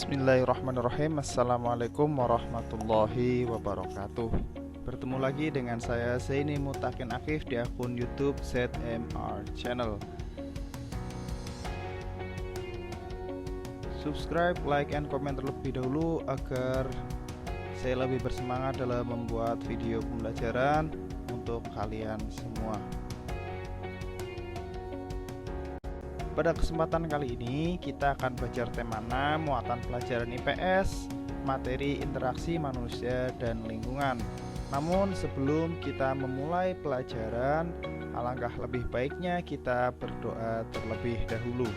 Bismillahirrahmanirrahim. Assalamualaikum warahmatullahi wabarakatuh. Bertemu lagi dengan saya Zaini Mutakin Akif di akun YouTube ZMR Channel. Subscribe, like, and comment terlebih dahulu agar saya lebih bersemangat dalam membuat video pembelajaran untuk kalian semua. Pada kesempatan kali ini kita akan belajar tema 6, muatan pelajaran IPS, materi interaksi manusia dan lingkungan. Namun sebelum kita memulai pelajaran, alangkah lebih baiknya kita berdoa terlebih dahulu.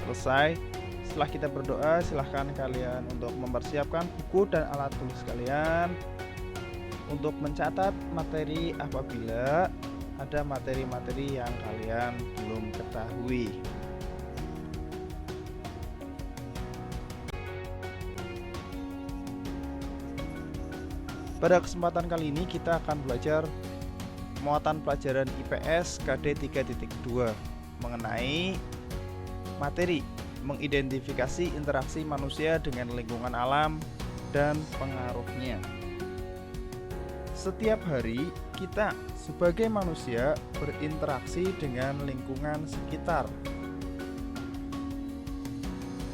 Selesai, setelah kita berdoa, silahkan kalian untuk mempersiapkan buku dan alat tulis kalian untuk mencatat materi apabila ada materi-materi yang kalian belum ketahui. Pada kesempatan kali ini kita akan belajar muatan pelajaran IPS KD 3.2 mengenai materi mengidentifikasi interaksi manusia dengan lingkungan alam dan pengaruhnya. Setiap hari kita sebagai manusia berinteraksi dengan lingkungan sekitar.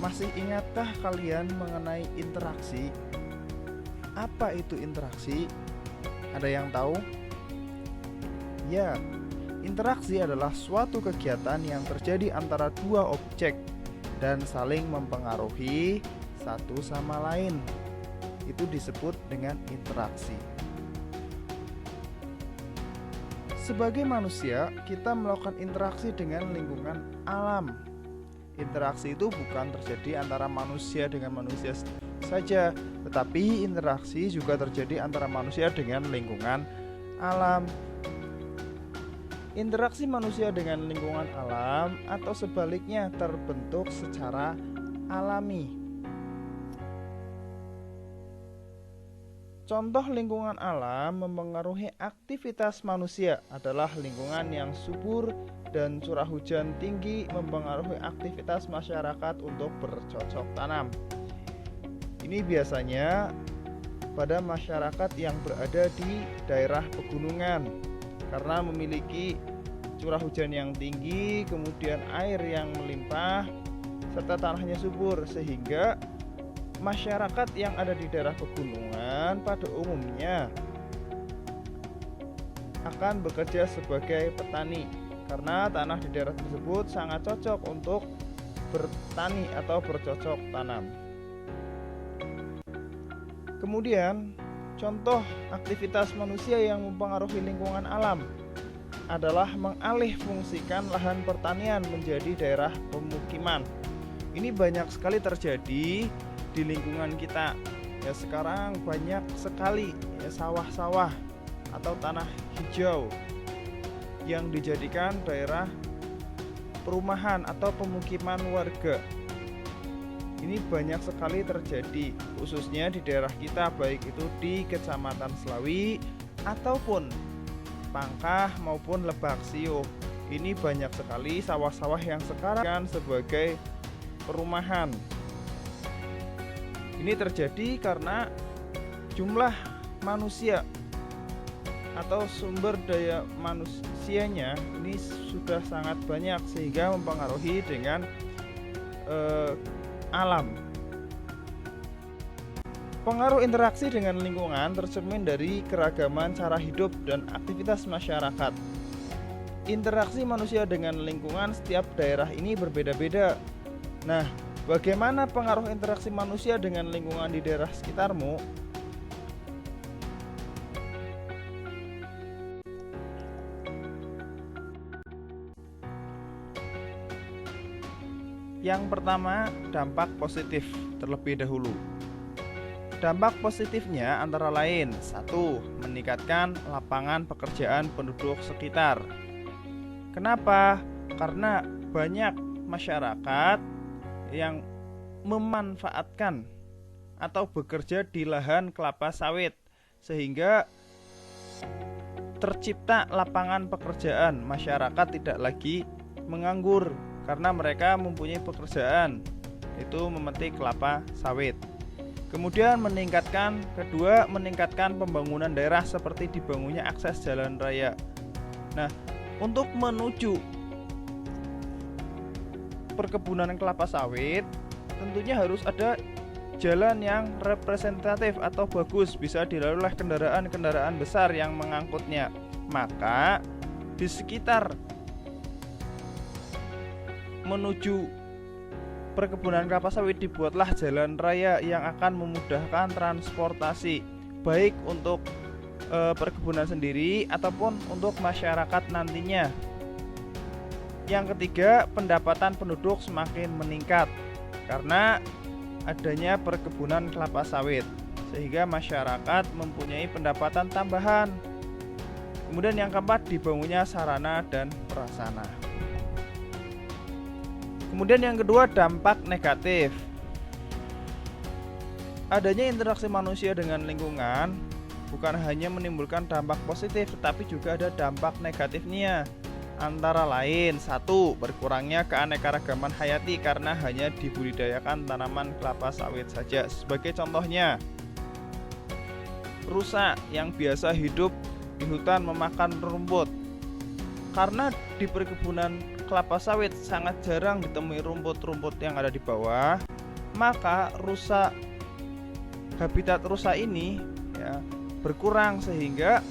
Masih ingatkah kalian mengenai interaksi? Apa itu interaksi? Ada yang tahu? Ya, interaksi adalah suatu kegiatan yang terjadi antara dua objek dan saling mempengaruhi satu sama lain. Itu disebut dengan interaksi. Sebagai manusia, kita melakukan interaksi dengan lingkungan alam. Interaksi itu bukan terjadi antara manusia dengan manusia saja, tetapi interaksi juga terjadi antara manusia dengan lingkungan alam. Interaksi manusia dengan lingkungan alam atau sebaliknya terbentuk secara alami. Contoh lingkungan alam mempengaruhi aktivitas manusia adalah lingkungan yang subur dan curah hujan tinggi mempengaruhi aktivitas masyarakat untuk bercocok tanam. Ini biasanya pada masyarakat yang berada di daerah pegunungan karena memiliki curah hujan yang tinggi, kemudian air yang melimpah, serta tanahnya subur, sehingga masyarakat yang ada di daerah pegunungan pada umumnya akan bekerja sebagai petani karena tanah di daerah tersebut sangat cocok untuk bertani atau bercocok tanam. Kemudian, contoh aktivitas manusia yang mempengaruhi lingkungan alam adalah mengalih fungsikan lahan pertanian menjadi daerah pemukiman. Ini banyak sekali terjadi di lingkungan kita. Ya, sekarang banyak sekali sawah-sawah atau tanah hijau yang dijadikan daerah perumahan atau pemukiman warga. Ini banyak sekali terjadi khususnya di daerah kita, baik itu di Kecamatan Slawi ataupun Pangkah maupun Lebak Siuh. Ini banyak sekali sawah-sawah yang sekarang sebagai perumahan. Ini terjadi karena jumlah manusia atau sumber daya manusianya ini sudah sangat banyak sehingga mempengaruhi dengan alam. Pengaruh interaksi dengan lingkungan tercermin dari keragaman cara hidup dan aktivitas masyarakat. Interaksi manusia dengan lingkungan setiap daerah ini berbeda-beda. Nah, bagaimana pengaruh interaksi manusia dengan lingkungan di daerah sekitarmu? Yang pertama, dampak positif terlebih dahulu. Dampak positifnya antara lain: 1. Meningkatkan lapangan pekerjaan penduduk sekitar. Kenapa? Karena banyak masyarakat yang memanfaatkan atau bekerja di lahan kelapa sawit sehingga tercipta lapangan pekerjaan. Masyarakat tidak lagi menganggur karena mereka mempunyai pekerjaan, yaitu memetik kelapa sawit. Kemudian kedua, meningkatkan pembangunan daerah seperti dibangunnya akses jalan raya. Nah, untuk menuju perkebunan kelapa sawit, tentunya harus ada jalan yang representatif atau bagus, bisa dilalui oleh kendaraan-kendaraan besar yang mengangkutnya. Maka di sekitar menuju perkebunan kelapa sawit dibuatlah jalan raya yang akan memudahkan transportasi, baik untuk perkebunan sendiri ataupun untuk masyarakat nantinya. Yang ketiga, pendapatan penduduk semakin meningkat karena adanya perkebunan kelapa sawit, sehingga masyarakat mempunyai pendapatan tambahan. Kemudian yang keempat, dibangunnya sarana dan prasarana. Kemudian yang kedua, dampak negatif. Adanya interaksi manusia dengan lingkungan bukan hanya menimbulkan dampak positif, tetapi juga ada dampak negatifnya. Antara lain, 1. Berkurangnya keanekaragaman hayati karena hanya dibudidayakan tanaman kelapa sawit saja. Sebagai contohnya, rusa yang biasa hidup di hutan memakan rumput. Karena di perkebunan kelapa sawit sangat jarang ditemui rumput-rumput yang ada di bawah, maka habitat rusa ini berkurang, sehingga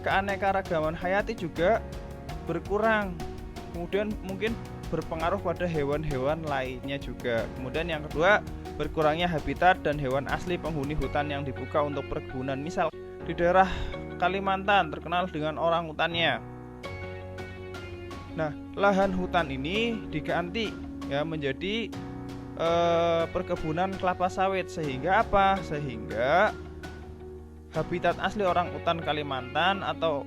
keanekaragaman hayati juga berkurang. Kemudian mungkin berpengaruh pada hewan-hewan lainnya juga. Kemudian yang kedua, berkurangnya habitat dan hewan asli penghuni hutan yang dibuka untuk perkebunan. Misal di daerah Kalimantan terkenal dengan orang hutannya. Nah, lahan hutan ini diganti menjadi perkebunan kelapa sawit, sehingga apa? Sehingga habitat asli orang hutan Kalimantan atau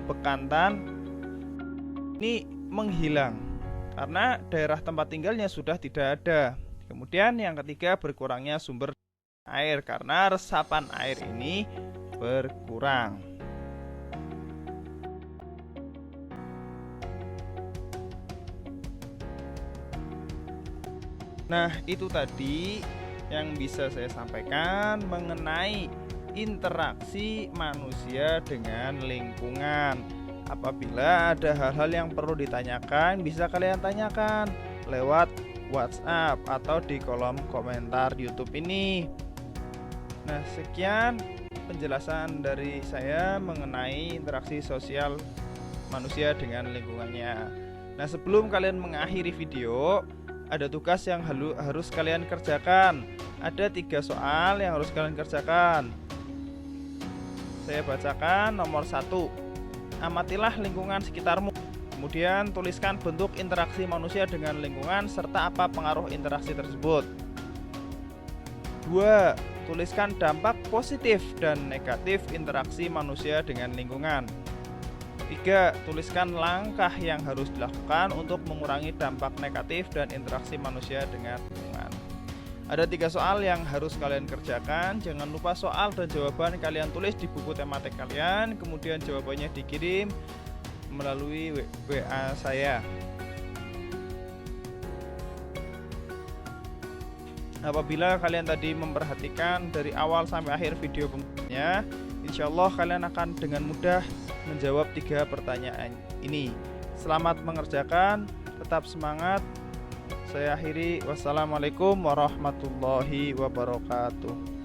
Bekantan ini menghilang karena daerah tempat tinggalnya sudah tidak ada. Kemudian yang ketiga, berkurangnya sumber air karena resapan air ini berkurang. Nah, itu tadi yang bisa saya sampaikan mengenai interaksi manusia dengan lingkungan. Apabila ada hal-hal yang perlu ditanyakan, bisa kalian tanyakan lewat WhatsApp atau di kolom komentar YouTube ini. Nah, sekian penjelasan dari saya mengenai interaksi sosial manusia dengan lingkungannya. Nah, sebelum kalian mengakhiri video, ada tugas yang harus kalian kerjakan. Ada 3 soal yang harus kalian kerjakan. Saya bacakan. Nomor 1, amatilah lingkungan sekitarmu. Kemudian tuliskan bentuk interaksi manusia dengan lingkungan serta apa pengaruh interaksi tersebut. 2, tuliskan dampak positif dan negatif interaksi manusia dengan lingkungan. 3, tuliskan langkah yang harus dilakukan untuk mengurangi dampak negatif dan interaksi manusia dengan lingkungan. Ada 3 soal yang harus kalian kerjakan. Jangan lupa soal dan jawaban kalian tulis di buku tematik kalian, kemudian jawabannya dikirim melalui WA saya. Apabila kalian tadi memperhatikan dari awal sampai akhir video pembukaannya, insya Allah kalian akan dengan mudah menjawab 3 pertanyaan ini. Selamat mengerjakan, tetap semangat. Saya akhiri, wassalamualaikum warahmatullahi wabarakatuh.